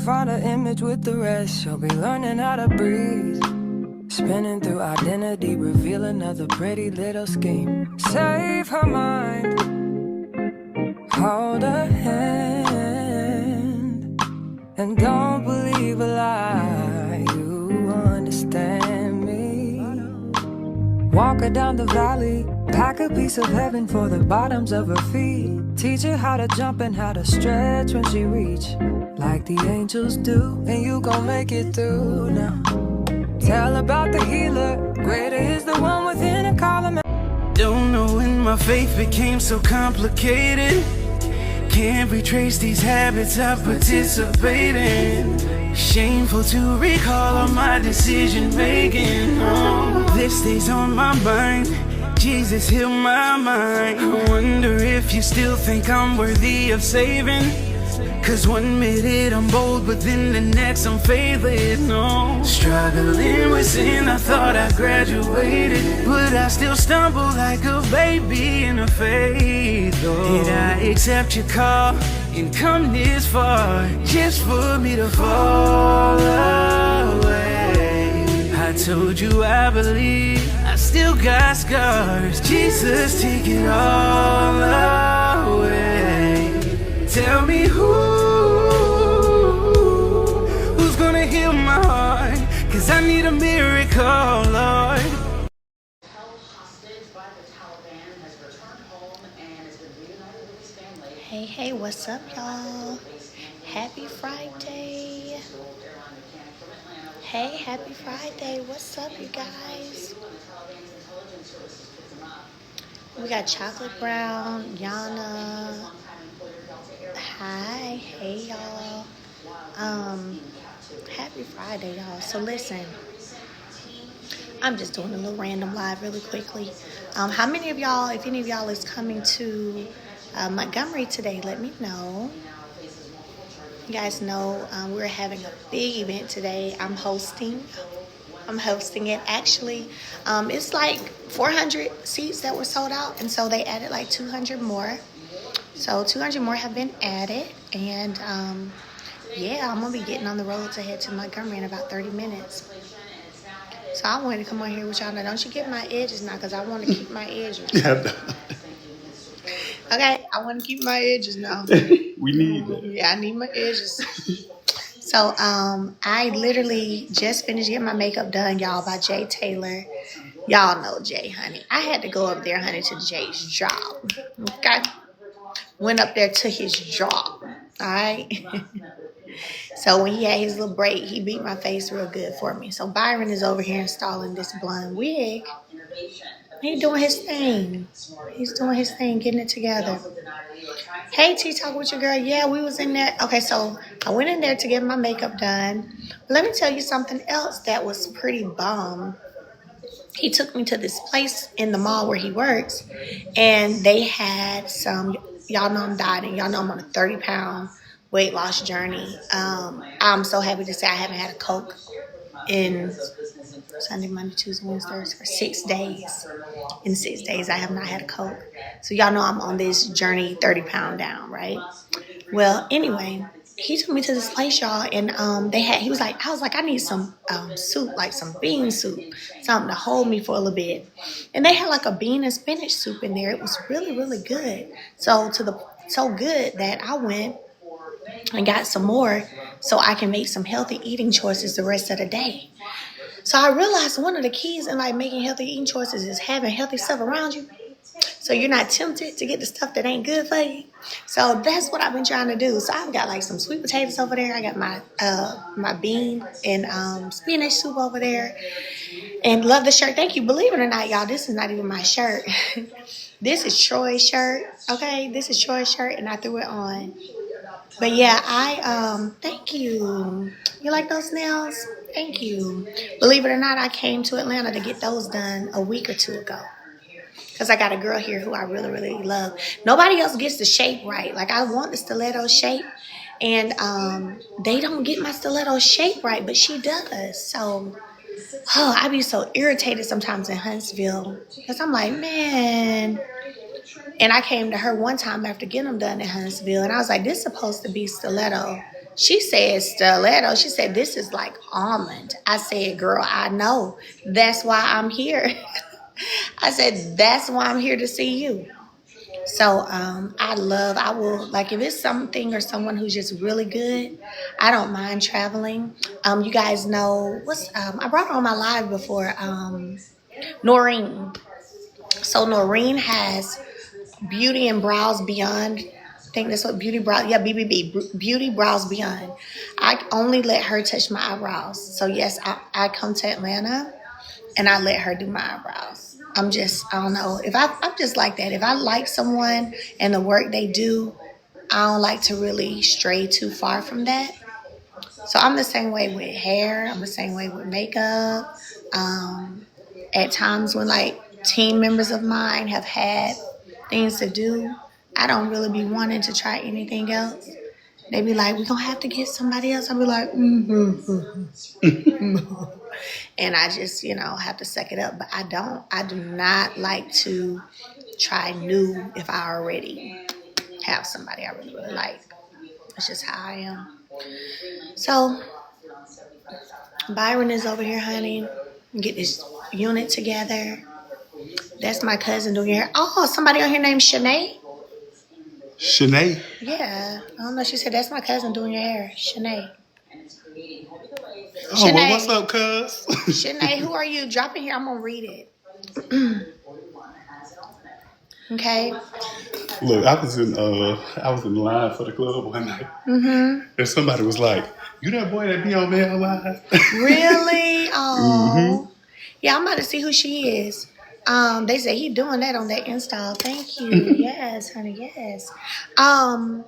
find an image with the rest. She'll be learning how to breathe, spinning through identity, reveal another pretty little scheme. Save her mind, hold her hand, and don't believe a lie. You understand me. Walk her down the valley, pack a piece of heaven for the bottoms of her feet. Teach her how to jump and how to stretch when she reach, like the angels do, and you gon' make it through now. Tell about the healer, greater is the one within and call him. Don't know when my faith became so complicated. Can't retrace these habits I participate in. Shameful to recall all my decision making. Oh, this stays on my mind. Jesus, heal my mind. I wonder if you still think I'm worthy of saving. Cause one minute I'm bold, but then the next I'm failing. No, struggling with sin, I thought I graduated, but I still stumble like a baby in a faith. Oh, did I accept your call and come this far just for me to fall away? I told you I believe, I still got scars. Jesus, take it all away. Tell me who's gonna heal my heart, cause I need a miracle, Lord. Hey, what's up, y'all? Happy Friday. Hey, happy Friday. What's up, you guys? We got Chocolate Brown, Yana. Hi, hey, y'all. Happy Friday, y'all. So listen, I'm just doing a little random live really quickly. How many of y'all, if any of y'all is coming to Montgomery today, let me know. You guys know we're having a big event today. I'm hosting it. Actually, it's like 400 seats that were sold out, and so they added like 200 more. So 200 more have been added, and yeah, I'm gonna be getting on the road to head to Montgomery in about 30 minutes. So I wanted to come on here with y'all. Now, don't you get my edges now, because I want to keep my edges. Okay, I want to keep my edges now. We need that. Yeah, I need my edges. So I literally just finished getting my makeup done, y'all, by Jay Taylor. Y'all know Jay, honey. I had to go up there, honey, to Jay's job. Okay? Went up there to his job. All right? So when he had his little break, he beat my face real good for me. So Byron is over here installing this blonde wig. He's doing his thing. He's doing his thing, getting it together. Hey, T-Talk with your girl. Yeah, we was in there. Okay, so I went in there to get my makeup done. But let me tell you something else that was pretty bomb. He took me to this place in the mall where he works, and they had some, y'all know I'm dieting. Y'all know I'm on a 30-pound weight loss journey. I'm so happy to say I haven't had a Coke in Sunday, Monday, Tuesday, Wednesday, Thursday for 6 days. In 6 days, I have not had a Coke. So y'all know I'm on this journey, 30 pound down, right? Well, anyway, he took me to this place, y'all, and I was like, I need some soup, like some bean soup, something to hold me for a little bit. And they had like a bean and spinach soup in there. It was really, really good. So good that I went and got some more so I can make some healthy eating choices the rest of the day. So I realized one of the keys in like making healthy eating choices is having healthy stuff around you, so you're not tempted to get the stuff that ain't good for you. So that's what I've been trying to do. So I've got like some sweet potatoes over there. I got my bean and spinach soup over there. And love the shirt. Thank you. Believe it or not, y'all, this is not even my shirt. This is Troy's shirt. Okay, this is Troy's shirt, and I threw it on. But yeah, thank you. You like those nails? Thank you. Believe it or not, I came to Atlanta to get those done a week or two ago. Because I got a girl here who I really, really love. Nobody else gets the shape right. Like, I want the stiletto shape. And they don't get my stiletto shape right, but she does. So, I be so irritated sometimes in Huntsville. Because I'm like, man. And I came to her one time after getting them done in Huntsville. And I was like, this is supposed to be stiletto She said stiletto. She said, this is like almond. I said, girl, I know. That's why I'm here. I said, that's why I'm here to see you. So I will, like, if it's something or someone who's just really good, I don't mind traveling. You guys know, I brought her on my live before, Noreen. So Noreen has Beauty and Brows Beyond. I think that's what Beauty Brows Beyond. I only let her touch my eyebrows. So yes, I come to Atlanta and I let her do my eyebrows. I don't know. I'm just like that. If I like someone and the work they do, I don't like to really stray too far from that. So I'm the same way with hair. I'm the same way with makeup. At times when like team members of mine have had things to do, I don't really be wanting to try anything else. They be like, we're going to have to get somebody else. I'll be like, and I just, have to suck it up. But I do not like to try new if I already have somebody I really, really like. That's just how I am. So Byron is over here, honey. Get this unit together. That's my cousin doing your hair. Oh, somebody on here named Shanae. Shanae? Yeah. I don't know. She said, that's my cousin doing your hair. Shanae. Oh, well, what's up, cuz? Shanae, who are you? Drop it here. I'm going to read it. Okay. Look, I was in the line for the club one night. Mm-hmm. And somebody was like, you that boy that be on Mail Live? Really? Oh. Mm-hmm. Yeah, I'm about to see who she is. They say he doing that on that install. Thank you. Yes, honey, yes. I'm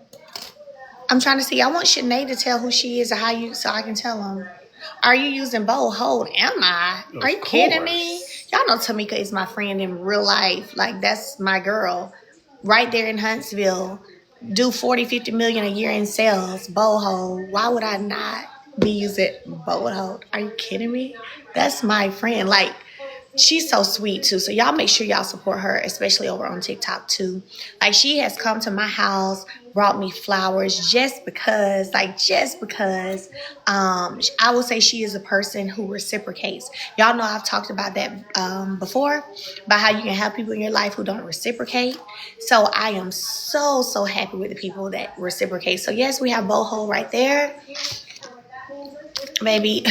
trying to see. I want Shanae to tell who she is or so I can tell them. Are you using bow hold? Am I? Are you kidding me? Y'all know Tamika is my friend in real life. Like, that's my girl. Right there in Huntsville. Do 40, 50 million a year in sales. Bow hold. Why would I not be using bow hold? Are you kidding me? That's my friend. Like, she's so sweet too. So y'all make sure y'all support her, especially over on TikTok too. Like, she has come to my house, brought me flowers just because I would say she is a person who reciprocates. Y'all know I've talked about that before, about how you can have people in your life who don't reciprocate. So I am so happy with the people that reciprocate. So yes, we have Boho right there. Maybe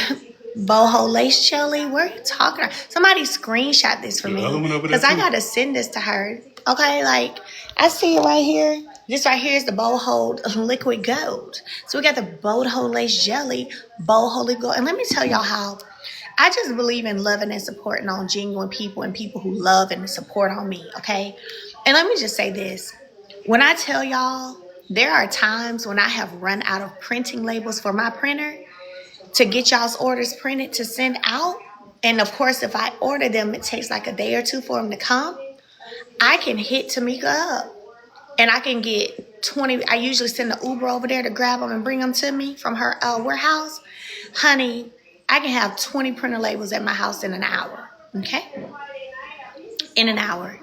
boho lace jelly. Where are you talking about? Somebody screenshot this for me, because I gotta send this to her. Okay, like, I see it right here. This right here is the boho liquid gold. So we got the boho lace jelly, boho liquid gold. And let me tell y'all how I just believe in loving and supporting on genuine people and people who love and support on me. Okay, and let me just say this: when I tell y'all, there are times when I have run out of printing labels for my printer to get y'all's orders printed to send out. And of course, if I order them, it takes like a day or two for them to come. I can hit Tamika up and I can get 20. I usually send the Uber over there to grab them and bring them to me from her warehouse. Honey, I can have 20 printer labels at my house in an hour. Okay? In an hour.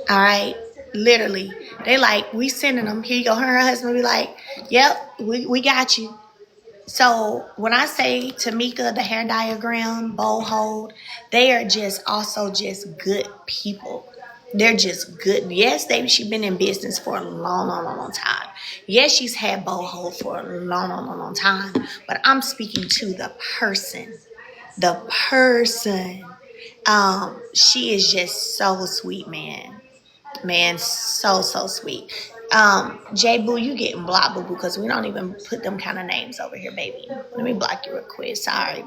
All right? Literally. They like, we sending them. Here you go. Her and her husband be like, yep, we got you. So when I say Tamika, the hair diagram, bow hold, they are just also just good people. They're just good. Yes, she's been in business for a long time. Yes, she's had bow hold for a long time. But I'm speaking to the person. The person. She is just so sweet, man. Man, so sweet. J Boo, you getting blocked, boo, because we don't even put them kind of names over here, baby. Let me block you real quick. Sorry.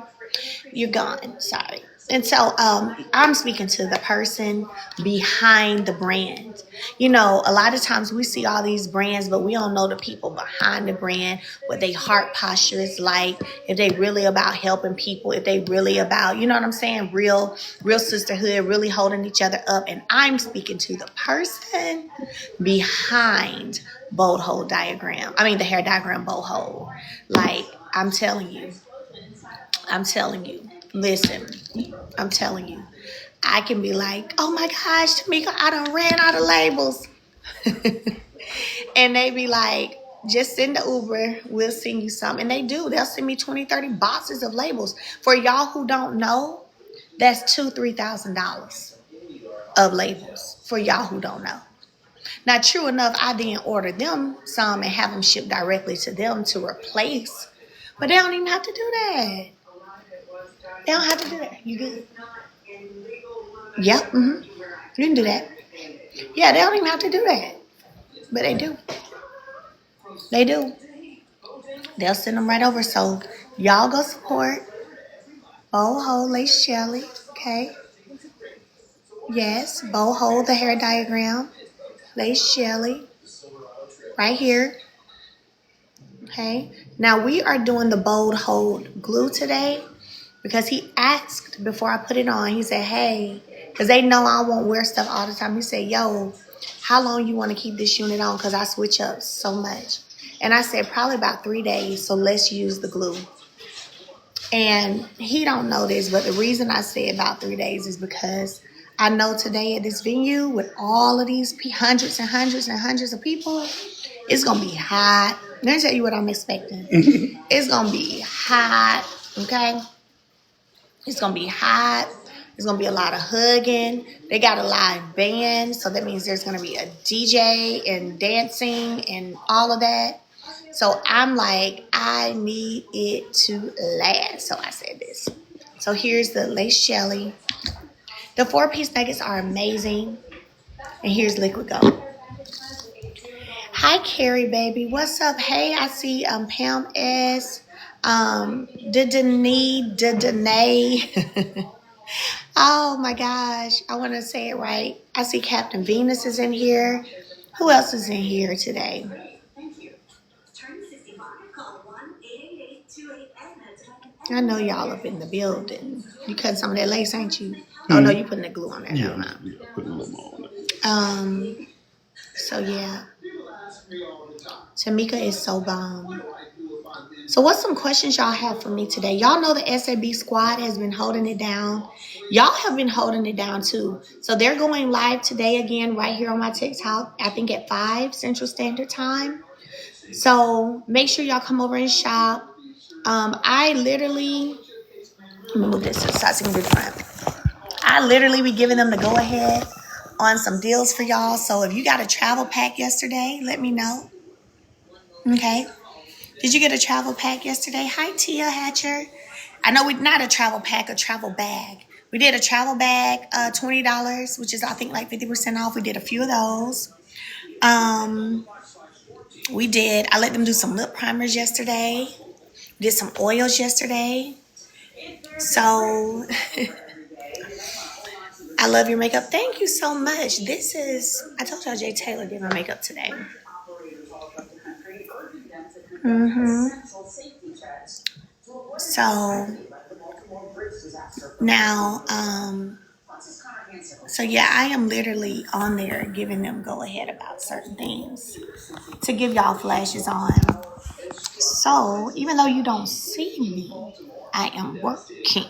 You're gone. Sorry. And so I'm speaking to the person behind the brand. You know, a lot of times we see all these brands, but we don't know the people behind the brand, what their heart posture is like, if they really about helping people, if they really about, you know what I'm saying, real sisterhood, really holding each other up. And I'm speaking to the person behind bold hole diagram. I mean, the hair diagram bold hole. Like, I'm telling you. Listen, I'm telling you, I can be like, oh my gosh, Tamika, I done ran out of labels. And they be like, Just send the Uber. We'll send you some. And they do. They'll send me 20, 30 boxes of labels. For y'all who don't know, that's $2,000-$3,000 of labels. For y'all who don't know. Now, true enough, I didn't order them some and have them shipped directly to them to replace. But they don't even have to do that. They don't have to do that. You good? Yep. Mm-hmm. You can do that. Yeah, they don't even have to do that. But they do. They do. They'll send them right over. So y'all go support Boho Lace Shelly. Okay. Yes. Boho the hair diagram. Lace Shelly. Right here. Okay. Now we are doing the Bold Hold glue today because he asked before I put it on. He said, hey, because they know I won't wear stuff all the time. He said, yo, how long you want to keep this unit on? Because I switch up so much. And I said, probably about 3 days. So let's use the glue. And he don't know this, but the reason I say about 3 days is because I know today at this venue with all of these hundreds and hundreds and hundreds of people, it's going to be hot. Let me tell you what I'm expecting. It's going to be hot, okay? It's going to be hot. There's going to be a lot of hugging. They got a live band, so that means there's going to be a DJ and dancing and all of that. So I'm like, I need it to last. So I said this. So here's the Lace Shelly. The 4-piece nuggets are amazing. And here's Liquid Gold. Hi, Carrie, baby. What's up? Hey, I see Pam S. Danae. Oh, my gosh. I want to say it right. I see Captain Venus is in here. Who else is in here today? I know y'all up in the building. You cut some of that lace, ain't you? Oh, no, you putting the glue on there. Yeah, putting a little more on it. So, yeah. Tamika is so bomb. So what's some questions y'all have for me today? Y'all know the SAB squad has been holding it down. Y'all have been holding it down too. So they're going live today again right here on my TikTok, I think at 5 Central Standard Time. So make sure y'all come over and shop. I literally, let me move this to the side so you can do the front. I literally be giving them the go ahead on some deals for y'all. So if you got a travel pack yesterday, let me know. Okay. Did you get a travel pack yesterday? Hi, Tia Hatcher. I know we not a travel pack, a travel bag. We did a travel bag, $20, which is I think like 50% off. We did a few of those. We did. I let them do some lip primers yesterday. Did some oils yesterday. So I love your makeup. Thank you so much. This is, I told y'all Jay Taylor did my makeup today. So now, so yeah, I am literally on there giving them go ahead about certain things to give y'all flashes on. So even though you don't see me, I am working.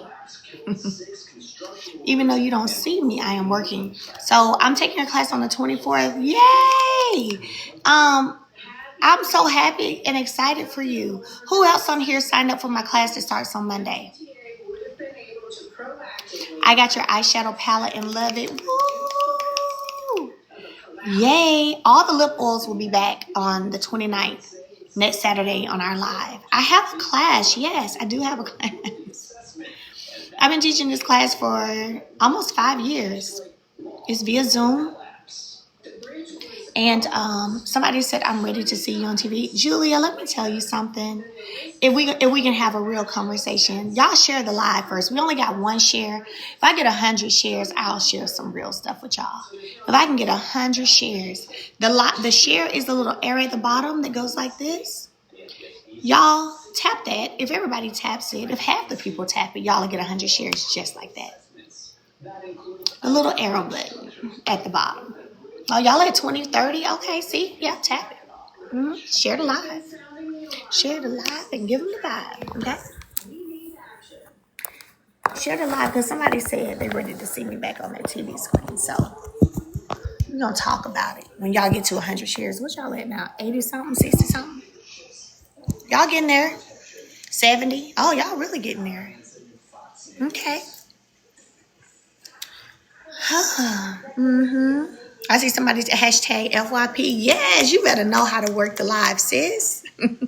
Even though you don't see me, I am working. So I'm taking a class on the 24th. Yay! I'm so happy and excited for you. Who else on here signed up for my class that starts on Monday? I got your eyeshadow palette and love it. Woo! Yay! All the lip oils will be back on the 29th, next Saturday on our live. I have a class. Yes, I do have a class. I've been teaching this class for almost 5 years. It's via Zoom. And somebody said, I'm ready to see you on TV. Julia, let me tell you something. If we can have a real conversation, y'all share the live first. We only got 1 share. If I get 100 shares, I'll share some real stuff with y'all. If I can get 100 shares, the share is the little arrow at the bottom that goes like this. Y'all tap that. If everybody taps it, if half the people tap it, y'all will get 100 shares just like that. The little arrow button at the bottom. Oh, y'all at 20, 30? Okay, see? Yeah, tap it. Share the live. Share the live and give them the vibe, okay? Share the live because somebody said they're ready to see me back on that TV screen. So we're going to talk about it. When y'all get to 100 shares, what y'all at now? 80-something, 60-something? Y'all getting there? 70? Oh, y'all really getting there. Okay. I see somebody's hashtag FYP. Yes, you better know how to work the live, sis.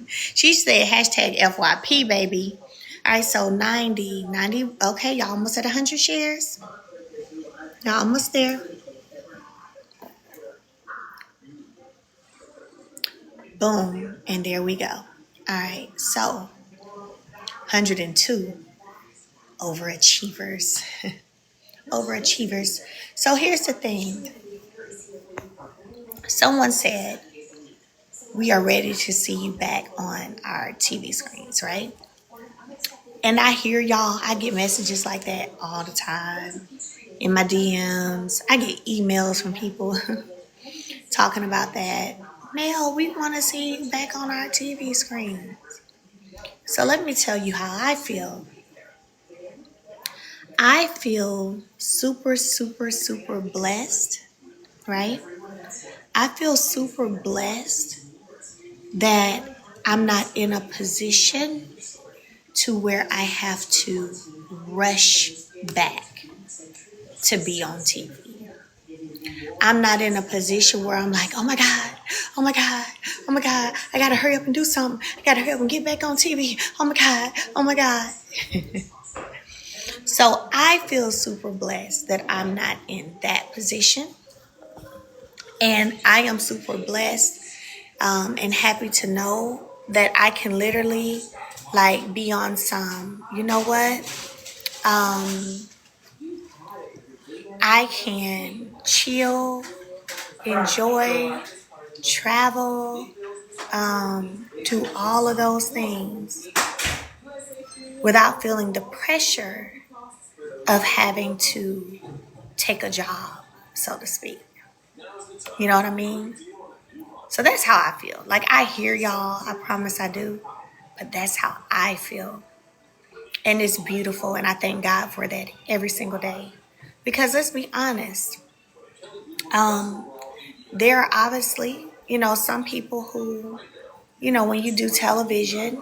She said hashtag FYP, baby. All right, so 90. Okay, y'all almost at 100 shares. Y'all almost there. Boom, and there we go. All right, so 102 overachievers. Overachievers. So here's the thing. Someone said, we are ready to see you back on our TV screens, right? And I hear y'all, I get messages like that all the time in my DMs. I get emails from people talking about that. Mel, we want to see you back on our TV screen. So let me tell you how I feel. I feel super, super, super blessed, right? I feel super blessed that I'm not in a position to where I have to rush back to be on TV. I'm not in a position where I'm like, oh my God, oh my God, oh my God, I gotta hurry up and do something. I gotta hurry up and get back on TV. Oh my God, oh my God. So I feel super blessed that I'm not in that position. And I am super blessed and happy to know that I can literally like be on some, you know what? I can chill, enjoy, travel, do all of those things without feeling the pressure of having to take a job, so to speak. You know what I mean? So that's how I feel. Like I hear y'all, I promise I do, but that's how I feel. And it's beautiful, and I thank God for that every single day. Because let's be honest, there are obviously, some people who, when you do television,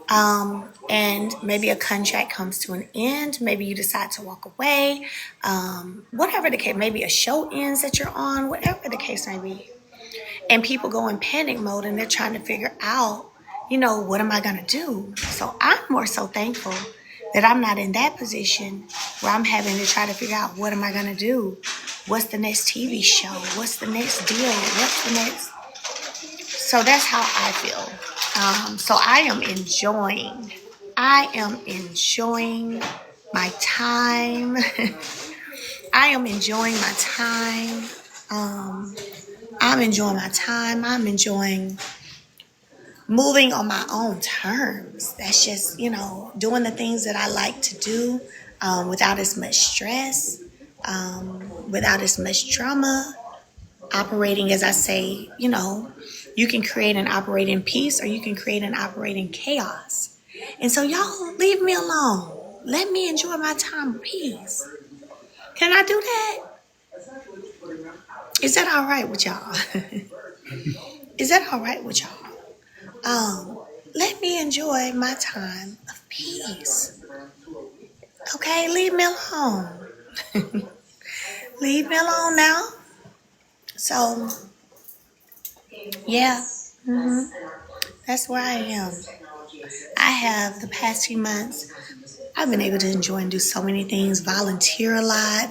and maybe a contract comes to an end, maybe you decide to walk away, whatever the case, maybe a show ends that you're on, whatever the case may be. And people go in panic mode and they're trying to figure out, what am I going to do? So I'm more so thankful that I'm not in that position where I'm having to try to figure out what am I going to do? What's the next TV show? What's the next deal? What's the next? So that's how I feel. So I am enjoying my time. I am enjoying my time. I'm enjoying my time. I'm enjoying moving on my own terms. That's just, doing the things that I like to do without as much stress, without as much drama. Operating, as I say, you can create and operate in peace or you can create and operate in chaos. And so y'all leave me alone. Let me enjoy my time of peace. Can I do that? Is that all right with y'all? Is that all right with y'all? Let me enjoy my time of peace. Okay, leave me alone. Leave me alone now. So, yeah, that's where I am. I have the past few months, I've been able to enjoy and do so many things, volunteer a lot,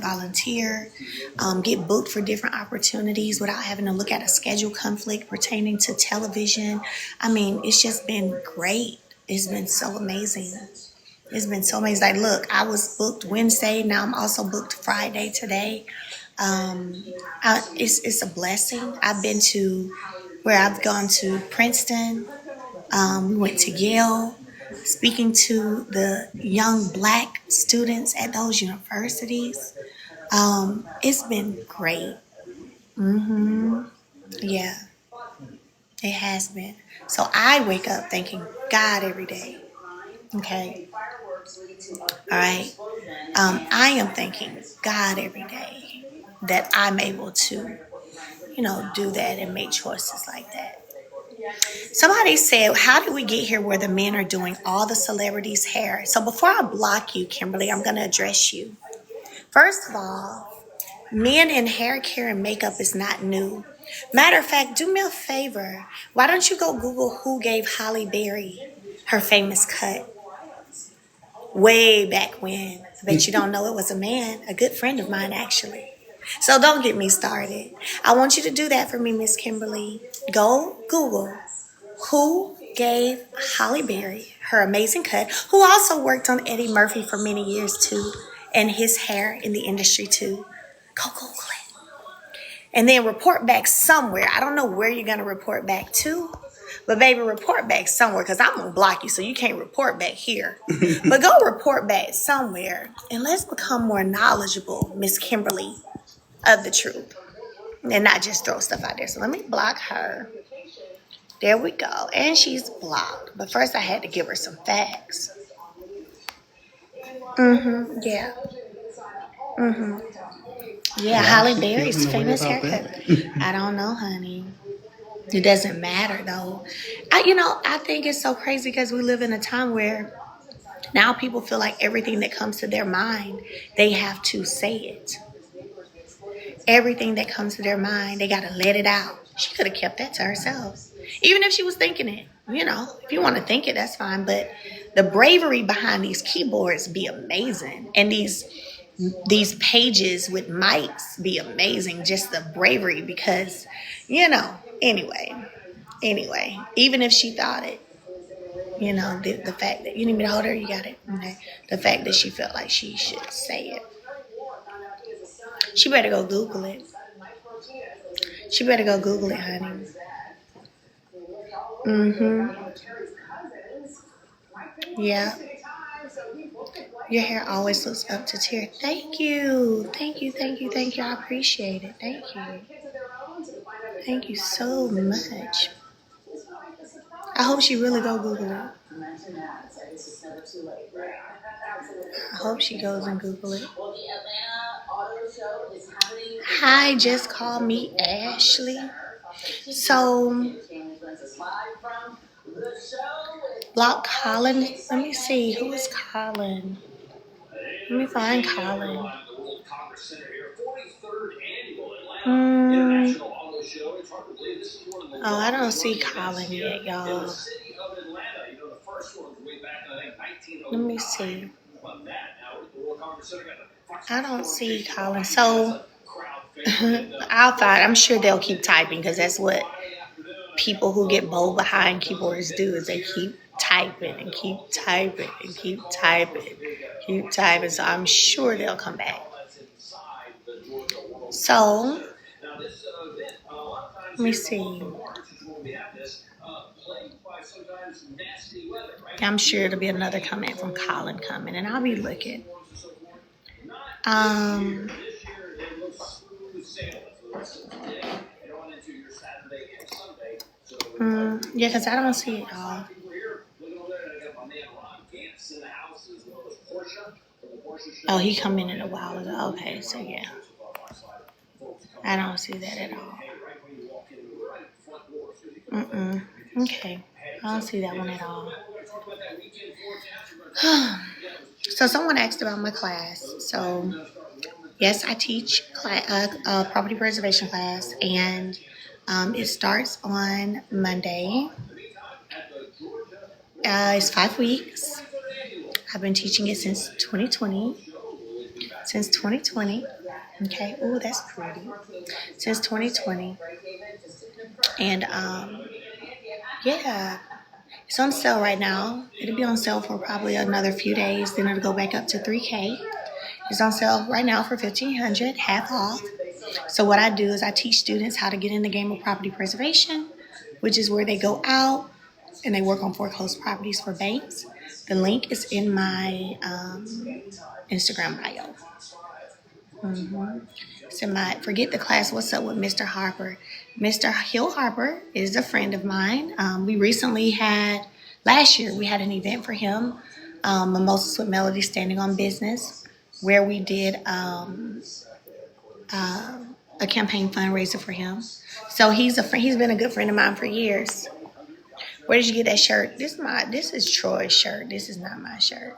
get booked for different opportunities without having to look at a schedule conflict pertaining to television. I mean, it's just been great. It's been so amazing. It's been so amazing. Like, look, I was booked Wednesday. Now I'm also booked Friday today. It's a blessing. I've been to where I've gone to Princeton. We went to Yale, speaking to the young Black students at those universities. It's been great. Yeah, it has been. So I wake up thanking God every day. Okay. All right. I am thanking God every day that I'm able to, do that and make choices like that. Somebody said, how did we get here where the men are doing all the celebrities' hair? So before I block you, Kimberly, I'm going to address you. First of all, men in hair care and makeup is not new. Matter of fact, do me a favor. Why don't you go Google who gave Holly Berry her famous cut way back when? I bet you don't know it was a man, a good friend of mine, actually. So don't get me started. I want you to do that for me, Miss Kimberly. Go Google who gave Holly Berry her amazing cut, who also worked on Eddie Murphy for many years too, and his hair in the industry too. Go Google it. And then report back somewhere. I don't know where you're going to report back to, but baby, report back somewhere because I'm going to block you so you can't report back here. But go report back somewhere and let's become more knowledgeable, Miss Kimberly, of the truth and not just throw stuff out there. So let me block her. There we go. And she's blocked. But first I had to give her some facts. Yeah. Yeah, Holly Berry's famous haircut. I don't know, honey. It doesn't matter though. I think it's so crazy because we live in a time where now people feel like everything that comes to their mind, they have to say it. Everything that comes to their mind, they got to let it out. She could have kept that to herself. Even if she was thinking it, if you want to think it, that's fine. But the bravery behind these keyboards be amazing. And these pages with mics be amazing. Just the bravery because, anyway, even if she thought it, the fact that, you need me to hold her, you got it. Okay. The fact that she felt like she should say it. She better go Google it. She better go Google it, honey. Yeah. Your hair always looks up to tear. Thank you. Thank you. Thank you. Thank you. I appreciate it. Thank you. Thank you so much. I hope she really go Google it. I hope she goes and Google it. Hi, just call me Ashley. So, block Colin. Let me see. Who is Colin? Let me find Colin. Oh, I don't see Colin yet, y'all. Let me see. I don't see Colin. So, I'll find. I'm sure they'll keep typing because that's what people who get bold behind keyboards do is they keep typing and keep typing and keep typing, keep typing. So I'm sure they'll come back. So let me see. I'm sure it'll be another comment from Colin coming, and I'll be looking. Yeah, because I don't see it all. Oh, he come in a while ago. Okay, so yeah. I don't see that at all. Okay, I don't see that one at all. So someone asked about my class. So yes, I teach property preservation class, and it starts on Monday. It's 5 weeks. I've been teaching it since 2020. Since 2020. Okay. Ooh, that's pretty. Since 2020. And yeah, it's on sale right now. It'll be on sale for probably another few days. Then it'll go back up to $3K. It's on sale right now for $1,500, half off. So what I do is I teach students how to get in the game of property preservation, which is where they go out and they work on foreclosed properties for banks. The link is in my Instagram bio. It's in my Forget the Class, What's Up with Mr. Harper. Mr. Hill Harper is a friend of mine. We recently last year, we had an event for him, Mimosas with Melody Standing on Business, where we did a campaign fundraiser for him. So he's been a good friend of mine for years. Where did you get that shirt? This is Troy's shirt. This is not my shirt.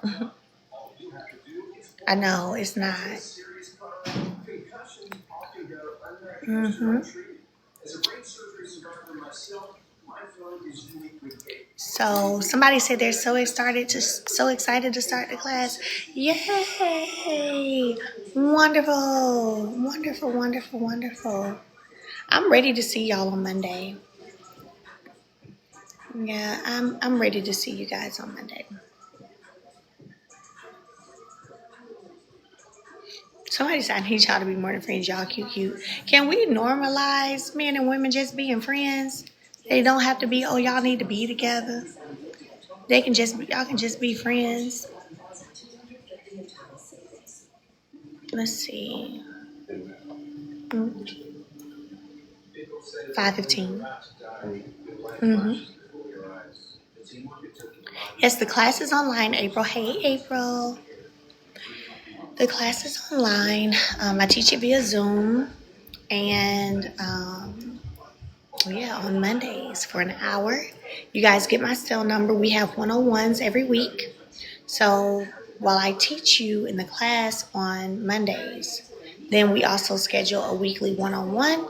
I know it's not. So somebody said they're so excited to start the class. Yay! Wonderful, wonderful, wonderful, wonderful. I'm ready to see y'all on Monday. Yeah, I'm ready to see you guys on Monday. Somebody said I need y'all to be more than friends. Y'all cute. Can we normalize men and women just being friends? They don't have to be, oh, y'all need to be together. Y'all can just be friends. Let's see. 5:15. Yes, the class is online, April. Hey, April. The class is online. I teach it via Zoom. And on Mondays for an hour. You guys get my cell number. We have 101s every week. So while I teach you in the class on Mondays, then we also schedule a weekly one-on-one.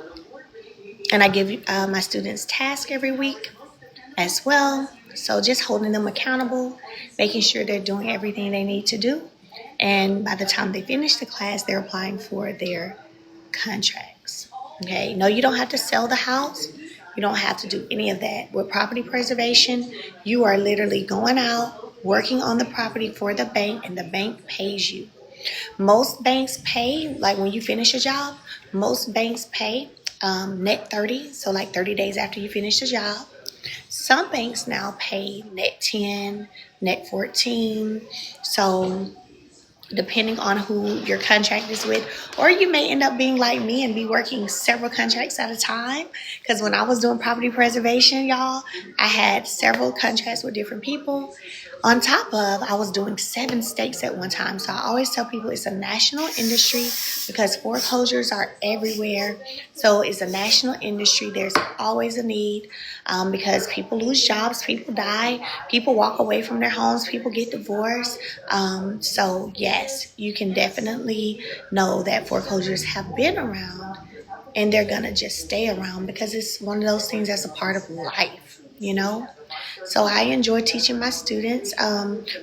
And I give my students tasks every week as well. So just holding them accountable, making sure they're doing everything they need to do. And by the time they finish the class, they're applying for their contracts. Okay, no, you don't have to sell the house. You don't have to do any of that. With property preservation, you are literally going out, working on the property for the bank, and the bank pays you. Most banks pay, like when you finish a job, most banks pay net 30, so like 30 days after you finish the job. Some banks now pay net 10, net 14. So depending on who your contract is with, or you may end up being like me and be working several contracts at a time. Because when I was doing property preservation, y'all, I had several contracts with different people. On top of, I was doing 7 states at one time. So I always tell people it's a national industry because foreclosures are everywhere. So it's a national industry. There's always a need because people lose jobs, people die, people walk away from their homes, people get divorced. So yes, you can definitely know that foreclosures have been around and they're going to just stay around because it's one of those things that's a part of life, you know? So I enjoy teaching my students.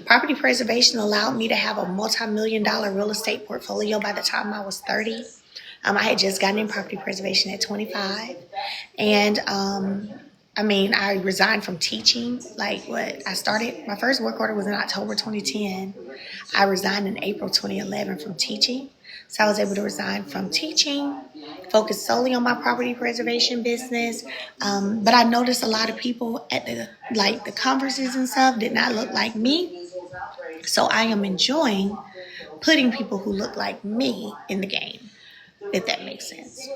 Property preservation allowed me to have a multi-million-dollar real estate portfolio by the time I was 30. I had just gotten in property preservation at 25. And I resigned from teaching. My first work order was in October 2010. I resigned in April 2011 from teaching. So I was able to resign from teaching, focus solely on my property preservation business. But I noticed a lot of people at the conferences and stuff did not look like me. So I am enjoying putting people who look like me in the game, if that makes sense.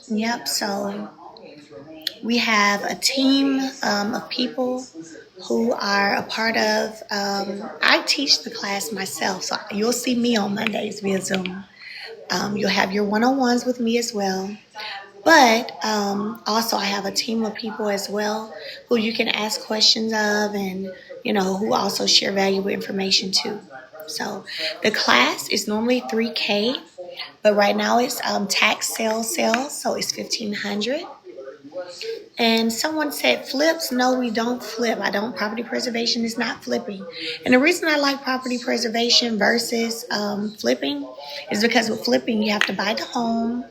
Yep, so we have a team of people who are a part of, I teach the class myself, so you'll see me on Mondays via Zoom. You'll have your one-on-ones with me as well. But also I have a team of people as well who you can ask questions of and, who also share valuable information too. So the class is normally $3K, but right now it's tax sales, so it's $1,500. And someone said flips. No, we don't flip. Property preservation is not flipping. And the reason I like property preservation versus flipping is because with flipping, you have to buy the home,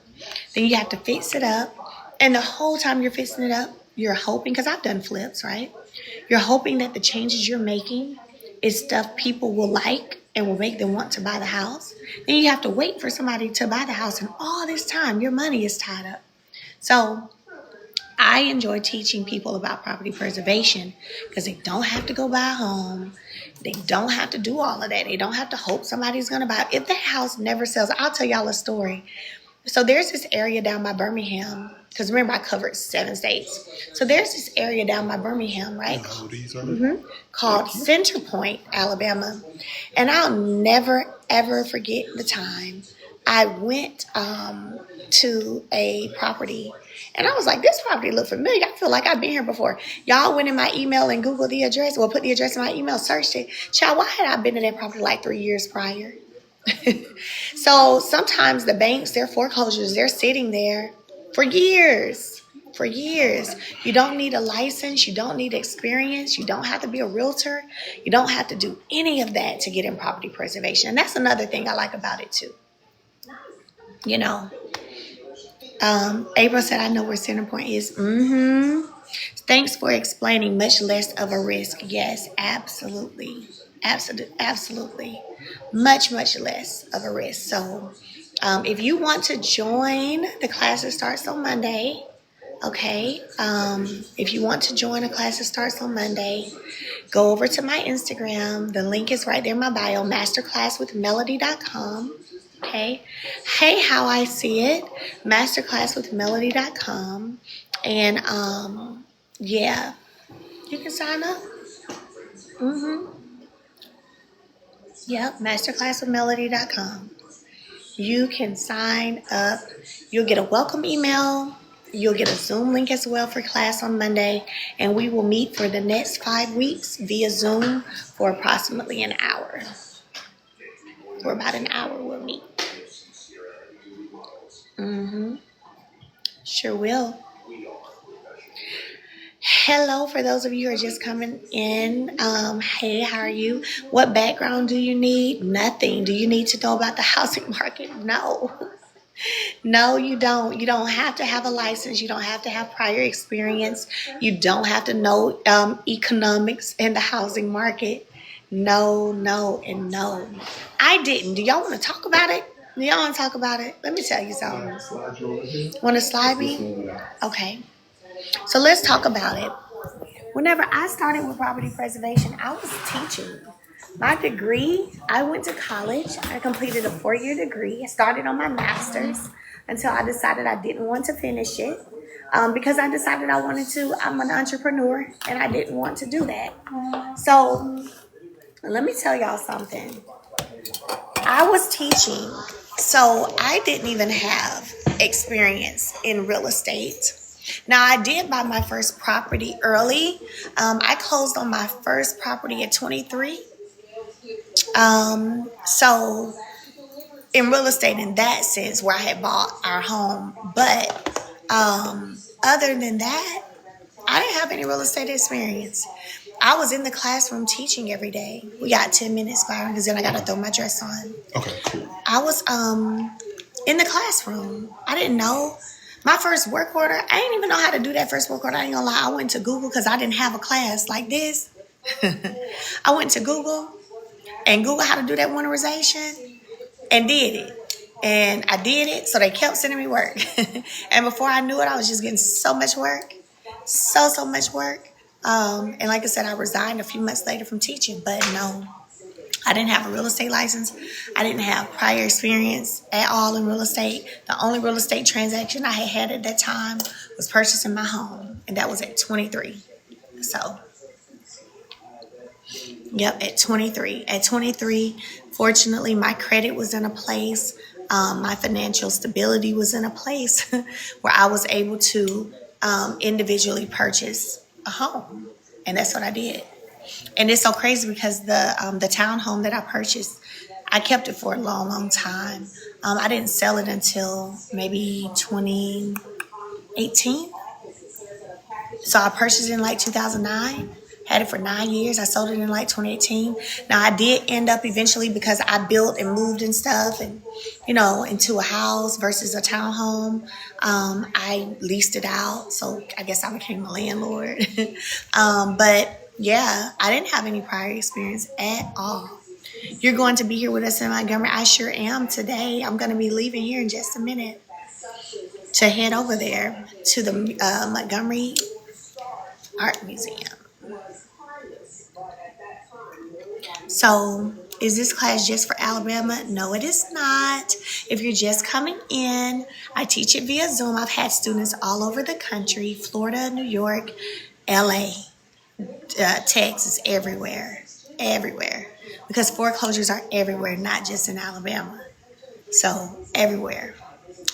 then you have to fix it up. And the whole time you're fixing it up, you're hoping, because I've done flips, right? You're hoping that the changes you're making is stuff people will like and will make them want to buy the house. Then you have to wait for somebody to buy the house, and all this time your money is tied up. So I enjoy teaching people about property preservation because they don't have to go buy a home. They don't have to do all of that. They don't have to hope somebody's going to buy it. If that house never sells, I'll tell y'all a story. So there's this area down by Birmingham, because remember I covered 7 states. So there's this area down by Birmingham, right? Called Center Point, Alabama. And I'll never, ever forget the time I went to a property and I was like, this property look familiar. I feel like I've been here before. Y'all went in my email and Googled the address. Well, put the address in my email, searched it. Child, why had I been to that property like 3 years prior? So sometimes the banks, their foreclosures, they're sitting there for years. For years. You don't need a license. You don't need experience. You don't have to be a realtor. You don't have to do any of that to get in property preservation. And that's another thing I like about it too. You know, April said, I know where Centerpoint is. Thanks for explaining. Much less of a risk. Yes, absolutely. Absolutely. Much less of a risk. So if you want to join, the class that starts on Monday, okay? If you want to join a class that starts on Monday, go over to my Instagram. The link is right there in my bio, masterclasswithmelody.com. Okay. Hey, how I see it, masterclasswithmelody.com. And yeah, you can sign up. Yep, masterclasswithmelody.com. You can sign up. You'll get a welcome email. You'll get a Zoom link as well for class on Monday. And we will meet for the next 5 weeks via Zoom for approximately an hour. For about an hour, we'll meet. Sure will. Hello, for those of you who are just coming in. Hey, how are you? What background do you need? Nothing. Do you need to know about the housing market? No. No, you don't. You don't have to have a license. You don't have to have prior experience. You don't have to know economics in the housing market. No, and no. I didn't. Do y'all want to talk about it? Do y'all want to talk about it? Let me tell you something. Want to slide me? Okay. So let's talk about it. Whenever I started with property preservation, I was teaching. My degree, I went to college. I completed a 4-year degree. I started on my master's until I decided I didn't want to finish it because I decided I wanted to. I'm an entrepreneur and I didn't want to do that. So let me tell y'all something. I was teaching, so I didn't even have experience in real estate. Now, I did buy my first property early. I closed on my first property at 23. So in real estate, in that sense, where I had bought our home. But other than that, I didn't have any real estate experience. I was in the classroom teaching every day. We got 10 minutes, Byron, because then I got to throw my dress on. Okay, cool. I was in the classroom. I didn't know. My first work order, I didn't even know how to do that first work order. I ain't gonna lie. I went to Google because I didn't have a class like this. I went to Google and Google how to do that winterization and did it. And I did it, so they kept sending me work. And before I knew it, I was just getting so much work. So much work. And like I said, I resigned a few months later from teaching, but no. I didn't have a real estate license. I didn't have prior experience at all in real estate. The only real estate transaction I had at that time was purchasing my home, and that was at 23. So, yep, at 23. At 23, fortunately, my credit was in a place. My financial stability was in a place where I was able to individually purchase a home, and that's what I did. And it's so crazy because the townhome that I purchased, I kept it for a long time. I didn't sell it until maybe 2018. So I purchased it in like 2009, had it for 9 years. I sold it in like 2018. Now I did end up eventually, because I built and moved and stuff and, into a house versus a townhome. I leased it out. So I guess I became a landlord. But yeah, I didn't have any prior experience at all. You're going to be here with us in Montgomery. I sure am today. I'm going to be leaving here in just a minute to head over there to the Montgomery Art Museum. So, is this class just for Alabama? No, it is not. If you're just coming in, I teach it via Zoom. I've had students all over the country, Florida, New York, LA. Texas, everywhere, because foreclosures are everywhere, not just in Alabama. So everywhere.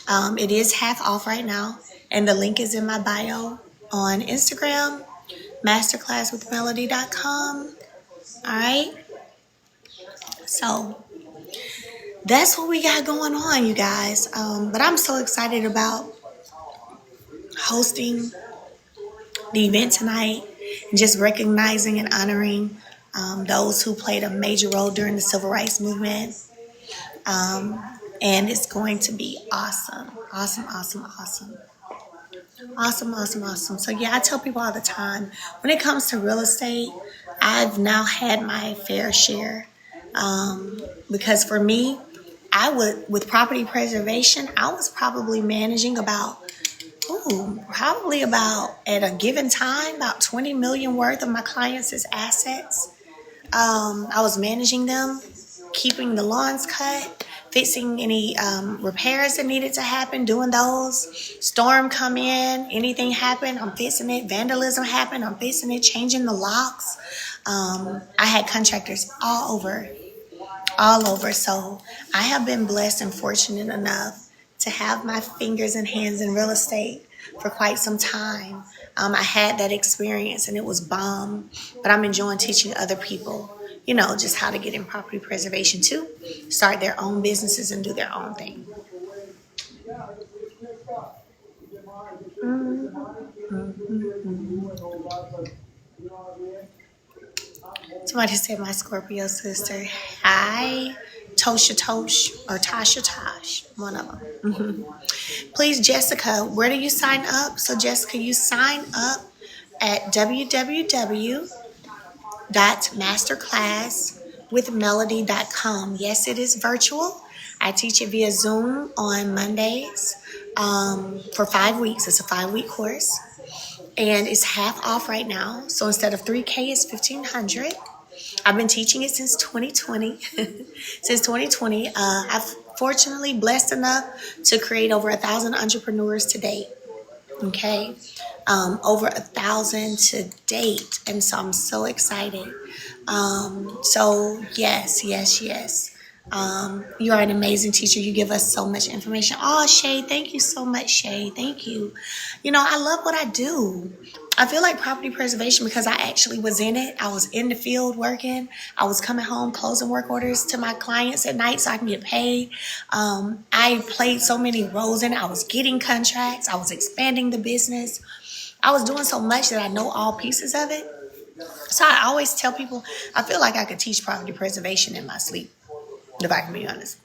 It is half off right now, and the link is in my bio on Instagram, masterclasswithmelody.com. All right. So that's what we got going on, you guys. But I'm so excited about hosting the event tonight and just recognizing and honoring those who played a major role during the civil rights movement. And it's going to be awesome. Awesome, awesome, awesome. Awesome, awesome, awesome. So yeah, I tell people all the time, when it comes to real estate, I've now had my fair share. Because for me, with property preservation, I was probably managing probably about at a given time, about 20 million worth of my clients' assets. I was managing them, keeping the lawns cut, fixing any repairs that needed to happen, doing those. Storm come in, anything happen, I'm fixing it. Vandalism happened, I'm fixing it, changing the locks. I had contractors all over. So I have been blessed and fortunate enough to have my fingers and hands in real estate for quite some time. I had that experience and it was bomb, but I'm enjoying teaching other people, just how to get in property preservation too, start their own businesses and do their own thing. Somebody said my Scorpio sister. Hi, Tosha Tosh or Tasha Tosh, one of them. Please, Jessica, where do you sign up? So, Jessica, you sign up at www.masterclasswithmelody.com. Yes, it is virtual. I teach it via Zoom on Mondays for 5 weeks. It's a 5-week course. And it's half off right now. So instead of $3K, it's $1,500. I've been teaching it since 2020. I've fortunately blessed enough to create over 1,000 entrepreneurs to date. Okay, over 1,000 to date, and so I'm so excited. So yes. You are an amazing teacher. You give us so much information. Oh, Shay, thank you so much, Shay. Thank you. I love what I do. I feel like property preservation because I actually was in it. I was in the field working. I was coming home closing work orders to my clients at night so I can get paid. I played so many roles in it. I was getting contracts. I was expanding the business. I was doing so much that I know all pieces of it. So I always tell people I feel like I could teach property preservation in my sleep. If I can be honest,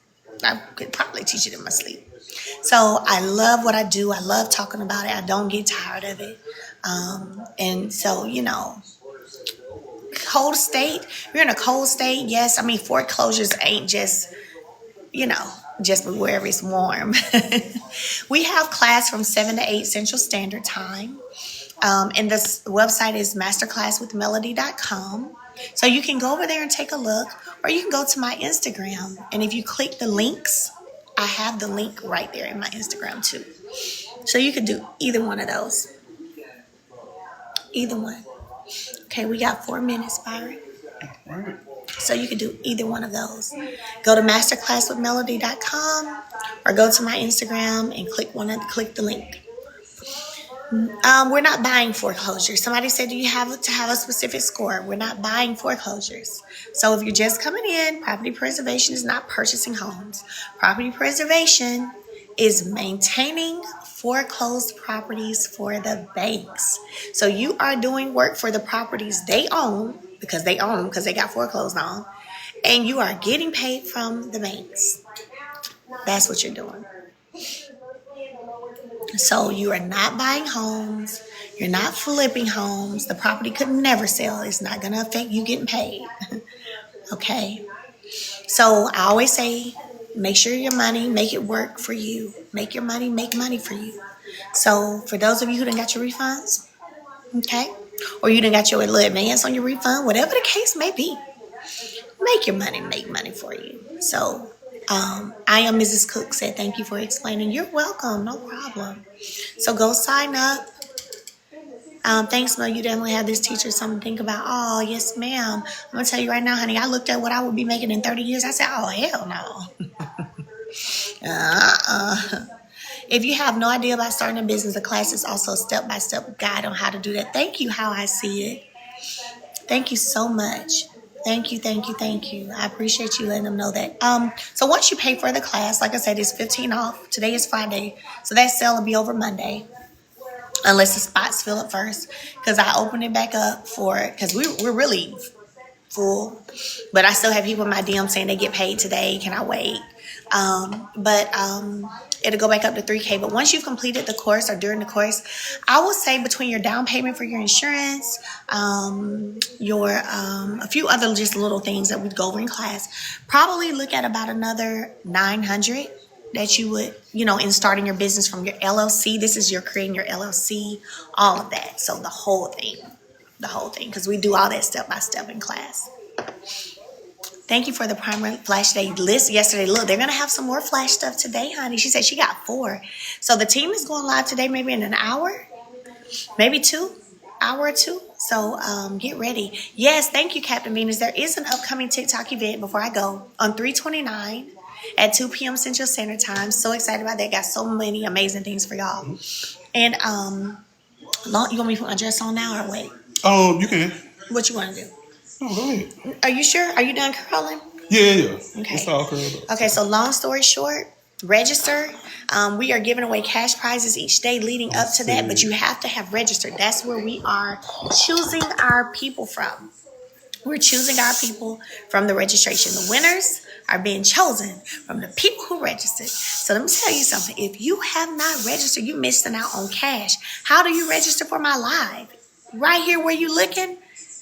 I could probably teach it in my sleep. So I love what I do. I love talking about it. I don't get tired of it. And so, cold state, you're in a cold state. Yes. I mean, foreclosures ain't just wherever it's warm. We have class from 7 to 8 Central Standard Time. And this website is masterclasswithmelody.com. So you can go over there and take a look, or you can go to my Instagram. And if you click the links, I have the link right there in my Instagram too. So you can do either one of those. Either one. Okay, we got 4 minutes, Byron. All right. So you can do either one of those. Go to masterclasswithmelody.com or go to my Instagram and click the link. We're not buying foreclosures. Somebody said, do you have to have a specific score? We're not buying foreclosures. So if you're just coming in, property preservation is not purchasing homes. Property preservation is maintaining foreclosed properties for the banks. So you are doing work for the properties they own because they got foreclosed on, and you are getting paid from the banks. That's what you're doing. So you are not buying homes. You're not flipping homes. The property could never sell. It's not going to affect you getting paid. Okay. So I always say, make sure your money, make it work for you. Make your money, make money for you. So for those of you who done got your refunds, okay, or you done got your little advance on your refund, whatever the case may be, make your money, make money for you. So I am Mrs. Cook said, thank you for explaining. You're welcome. No problem. So go sign up. Thanks, Mel. You definitely have this teacher something to think about. Oh, yes, ma'am. I'm going to tell you right now, honey, I looked at what I would be making in 30 years. I said, oh, hell no. If you have no idea about starting a business, the class is also a step-by-step guide on how to do that. Thank you, How I See It. Thank you so much. Thank you, thank you, thank you. I appreciate you letting them know that. So once you pay for the class, like I said, it's 15 off. Today is Friday, so that sale will be over Monday. Unless the spots fill up first, because I opened it back up for it, because we're really full, but I still have people in my DM saying they get paid today. Can I wait? But it'll go back up to 3K. But once you've completed the course or during the course, I will say between your down payment for your insurance, your a few other just little things that we'd go over in class, probably look at about another 900 that you would, in starting your business from your LLC. This is your creating your LLC, all of that. So the whole thing, because we do all that step by step in class. Thank you for the primary flash day list yesterday. Look, they're going to have some more flash stuff today, honey. She said she got 4. So the team is going live today, maybe in an hour, maybe 2 hour or 2. So get ready. Yes, thank you, Captain Venus. There is an upcoming TikTok event before I go on 3/29 at 2 p.m. Central Standard Time. So excited about that. Got so many amazing things for y'all. And you want me to put my dress on now or wait? You can. What you want to do? Oh, go ahead. Are you sure? Are you done curling? Yeah. Okay. It's all curled up. Okay, so long story short, register. We are giving away cash prizes each day leading up to that, but you have to have registered. That's where we are choosing our people from. We're choosing our people from the registration. The winners are being chosen from the people who registered. So let me tell you something. If you have not registered, you're missing out on cash. How do you register for my live? Right here where you looking,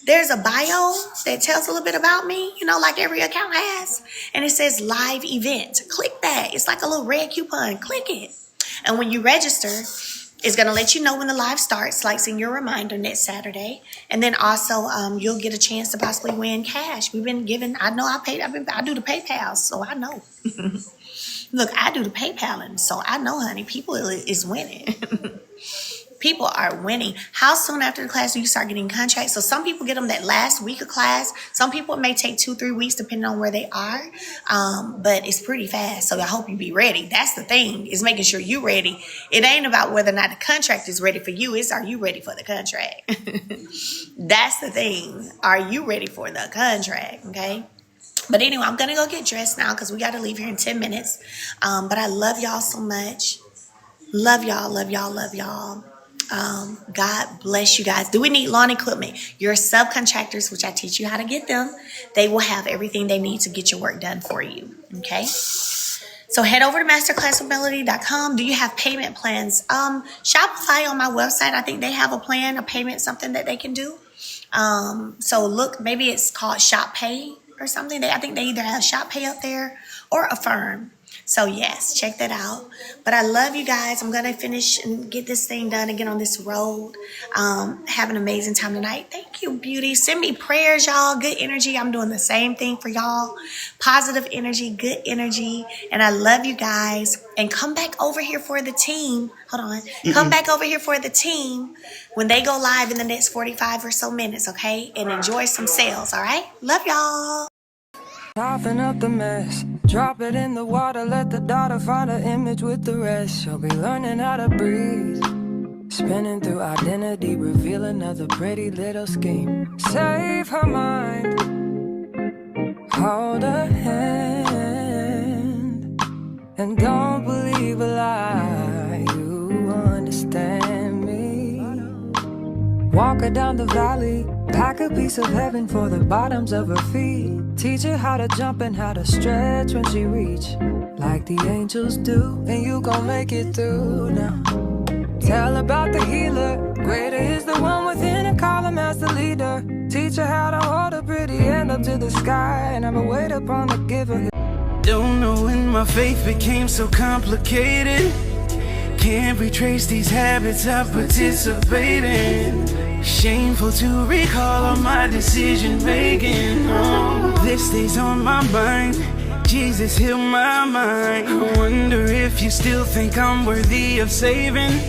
there's a bio that tells a little bit about me, like every account has. And it says live event. Click that. It's like a little red coupon. Click it. And when you register, it's going to let you know when the live starts, like send your reminder next Saturday. And then also you'll get a chance to possibly win cash. We've been given, I know I do the PayPal, so I know. Look, I do the PayPaling, so I know, honey, people is winning. People are winning. How soon after the class do you start getting contracts? So some people get them that last week of class. Some people it may take 2-3 weeks depending on where they are. But it's pretty fast. So I hope you be ready. That's the thing, is making sure you're ready. It ain't about whether or not the contract is ready for you. It's, are you ready for the contract? That's the thing. Are you ready for the contract? Okay. But anyway, I'm going to go get dressed now because we got to leave here in 10 minutes. But I love y'all so much. Love y'all, love y'all, love y'all. God bless you guys. Do we need lawn equipment? Your subcontractors, which I teach you how to get them, they will have everything they need to get your work done for you. Okay. So head over to masterclasswithmelody.com. Do you have payment plans? Shopify on my website, I think they have a plan, a payment, something that they can do. So look, maybe it's called Shop Pay or something. I think they either have Shop Pay up there or Affirm. So yes, check that out. But I love you guys. I'm going to finish and get this thing done and get on this road. Have an amazing time tonight. Thank you, beauty. Send me prayers, y'all. Good energy. I'm doing the same thing for y'all. Positive energy, good energy. And I love you guys. And come back over here for the team. Hold on. Come back over here for the team when they go live in the next 45 or so minutes, okay? And enjoy some sales, all right? Love y'all. Soften up the mess, drop it in the water, let the daughter find her image with the rest. She'll be learning how to breathe, spinning through identity, reveal another pretty little scheme. Save her mind, hold her hand, and don't believe a lie, you understand me. Walk her down the valley, pack a piece of heaven for the bottoms of her feet. Teach her how to jump and how to stretch when she reach, like the angels do, and you gon' make it through now. Tell about the healer, greater is the one within, and call him as the leader. Teach her how to hold a pretty hand up to the sky, and have a wait upon the giver. Don't know when my faith became so complicated. Can't retrace these habits I participate in. Shameful to recall all my decision making. This stays on my mind. Jesus, heal my mind. I wonder if you still think I'm worthy of saving.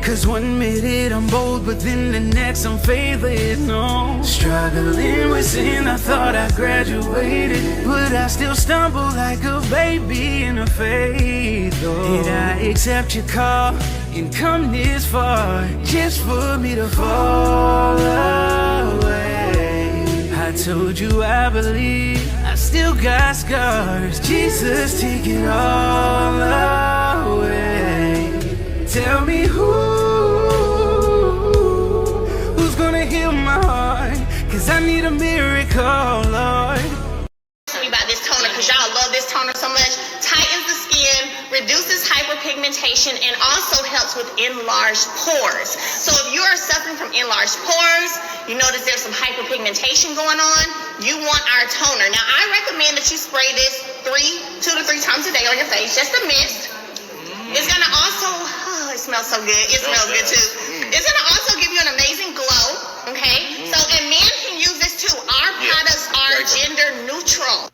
Cause one minute I'm bold, but then the next I'm faithless, no. Struggling with sin, I thought I graduated, but I still stumble like a baby in the faith, oh. Did I accept your call and come this far just for me to fall away? I told you I believe, I still got scars. Jesus, take it all away. Tell me who's gonna heal my heart, cause I need a miracle, Lord. Tell me about this toner, because y'all love this toner so much. Tightens the skin, reduces hyperpigmentation, and also helps with enlarged pores. So if you are suffering from enlarged pores, you notice there's some hyperpigmentation going on, you want our toner. Now I recommend that you spray this 2 to 3 times a day on your face, just a mist. It's gonna also, oh, it smells so good. It smells good too. It's gonna also give you an amazing glow, okay? So, and men can use this too. Our products are gender neutral.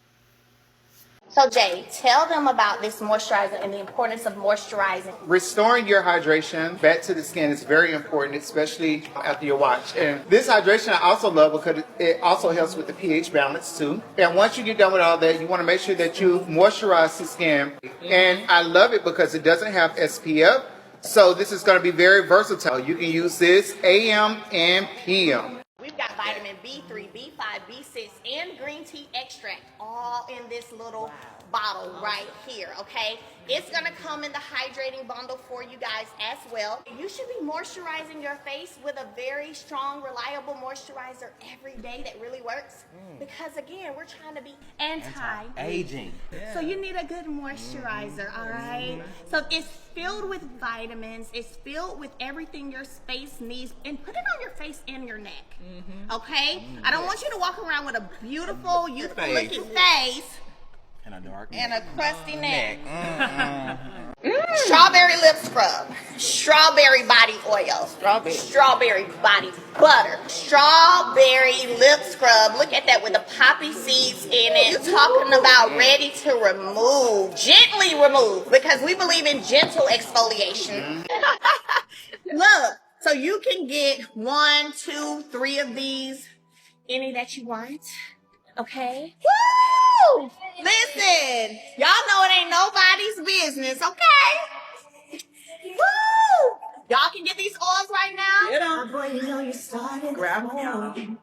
So Jay, tell them about this moisturizer and the importance of moisturizing. Restoring your hydration back to the skin is very important, especially after your wash. And this hydration I also love because it also helps with the pH balance too. And once you get done with all that, you want to make sure that you moisturize the skin. And I love it because it doesn't have SPF. So this is going to be very versatile. You can use this AM and PM. We've got vitamin B3, B5, B6, and green tea extract all in this little bottle right here, okay? It's gonna come in the hydrating bundle for you guys as well. You should be moisturizing your face with a very strong, reliable moisturizer every day that really works. Because again, we're trying to be anti-aging. So you need a good moisturizer, all right? So it's filled with vitamins, it's filled with everything your face needs, and put it on your face and your neck, okay? I don't want you to walk around with a beautiful, youthful looking face and a crusty neck. Strawberry lip scrub, strawberry body oil, strawberry body butter, strawberry lip scrub. Look at that with the poppy seeds in it. You're talking about ready to remove, gently remove, because we believe in gentle exfoliation. Look, so you can get 1, 2, 3 of these, any that you want. Okay? Woo! Listen, y'all know it ain't nobody's business, okay? Woo! Y'all can get these oils right now. Boy, you know you started. Grab them.